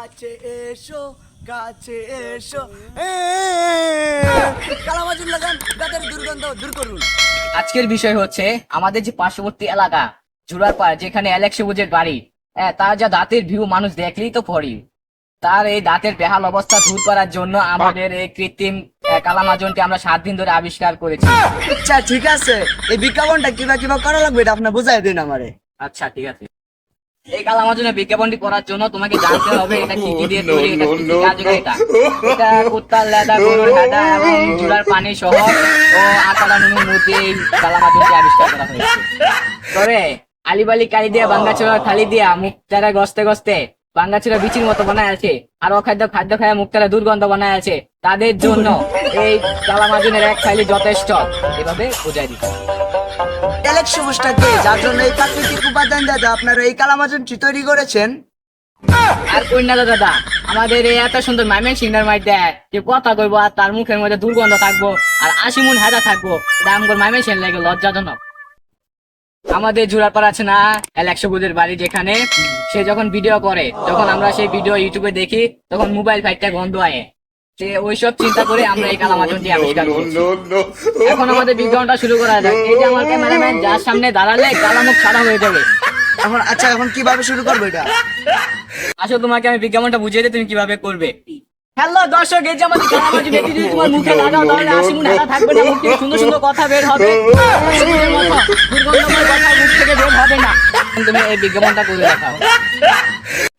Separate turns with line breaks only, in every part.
কাছে এসো কাছে এসো কালামাজির লাগান দাঁতের দুর্গন্ধ দূর করুন।
আজকের বিষয় হচ্ছে আমাদের যে পার্শ্ববর্তী এলাকা জুরারপাড়, যেখানে অ্যালেক্স সবুজের বাড়ি, তার যা দাঁতের ভিউ মানুষ দেখলেই তো পড়ি। তার এই দাঁতের বেহাল অবস্থা দূর করার জন্য আমাদের এই কৃত্রিম কালামাজনটি আমরা 7 দিন ধরে আবিষ্কার করেছি।
আচ্ছা ঠিক আছে, এই বিজ্ঞাপনটা কিবা করা লাগবে এটা আপনি বুঝাই দিন আমারে।
আচ্ছা ঠিক আছে। এই কালামাজনের বিজ্ঞাপনটি করার জন্য তোমাকে জানতে হবে এটা কি কি দিয়ে তৈরি, এটা কি কি কাজে এটা। এটা কুত্তার লেদা, গরুর লেদা এবং জুলার পানি সহ ও আকারা নুনের মধ্যে এই কালামাজনটি আবিষ্কার করা হয়েছে। তবে আলিবালি কালি দিয়া বাঙ্গাচোরা থালি দিয়া মুখ তারা গস্তে গস্তে বাঙ্গাচোরা বিচির মতো বানায় আছে, আর অখাদ্য খাদ্য খায় মুখ তারা দুর্গন্ধ বানায় আছে, তাদের জন্য এই কালামাজনের এক থালি যথেষ্ট, এভাবে বোঝাই দিতে।
অ্যালেক্স সবুজটাকে যার জন্য এই প্রাকৃতিক উপাদান দাদা আপনারা এই কালামাজনটি তৈরি করেছেন।
আর কই না দাদা, আমাদের এই এত সুন্দর মাইমেন সিংহার মাই দেয় যে কথা কইবো আর তার মুখের মধ্যে দুর্গন্ধ থাকবো আর 80 মন হেদা থাকবো, এটা আমার মাইমেন সিং লাগে লজ্জাজনক। আমাদের জুরারপাড় আছে না অ্যালেক্স সবুজের বাড়ি, যেখানে সে যখন ভিডিও করে, যখন আমরা সেই ভিডিও ইউটিউবে দেখি, তখন মোবাইল ফাইটটা গন্ধ আয়ে। সে ওইসব চিন্তা করে আমরা এই কালামাজনটি আবিষ্কার করেছি। এখন আমাদের বিজ্ঞাপনটা শুরু করা যাক। এই যে আমার ক্যামেরাম্যান, যার সামনে দাঁড়ালে কালামুখ ছাড়া হয়ে যাবে।
এখন কিভাবে শুরু করবো এটা?
আসলে তোমাকে আমি বিজ্ঞাপনটা বুঝিয়ে দিই তুমি কিভাবে করবে। হ্যালো দর্শক, এই যে আমাদের কালামাজন এটি যদি তোমার মুখে লাগাও তাহলে 80 মন হেদা থাকবে না, মুখ থেকে সুন্দর সুন্দর কথা বের হবে, সবুজের মতো দুর্গন্ধময় কথা মুখ থেকে বের হবে না। তুমি এই বিজ্ঞাপনটা করে দেখাও।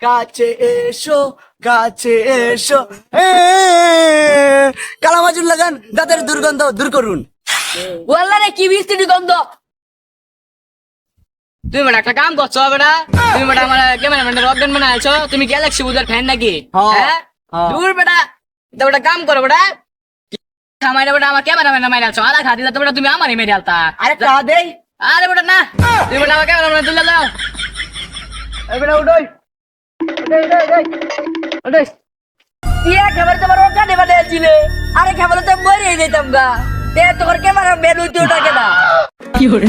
কাছে এসো কাছে এসো কালামাজন লাগান দাঁতের দুর্গন্ধ দূর করুন।
ওয়াল্লা রে কি বৃষ্টি গন্ধ! তুমি বেটা একটা কাম করছো বেটা, তুমি বেটা আমার ক্যামেরাম্যানের অজ্ঞান বানাইছো, তুমি গ্যালাক্সি বুঝার ফ্যান নাকি? হ্যাঁ দূর বেটা, এটা বেটা কাম করো বেটা। খামাই বেটা আমার ক্যামেরাম্যান মাইরাছো, আলা খা দিলা তো বেটা তুমি আমারই মেরে আলতা।
আরে তা দেই।
আরে বেটা না, তুমি বেটা আমার ক্যামেরাম্যান তুলে দাও।
এই বেটা উঠোই
ওটাই
ইয়া খাবার তোমার ওখানে বানিয়েছিলে, আরে খাবার তো মরে যেতাম গা। তোমার ক্যামেরা মেন উঠে ওটা কেনা।
কি করে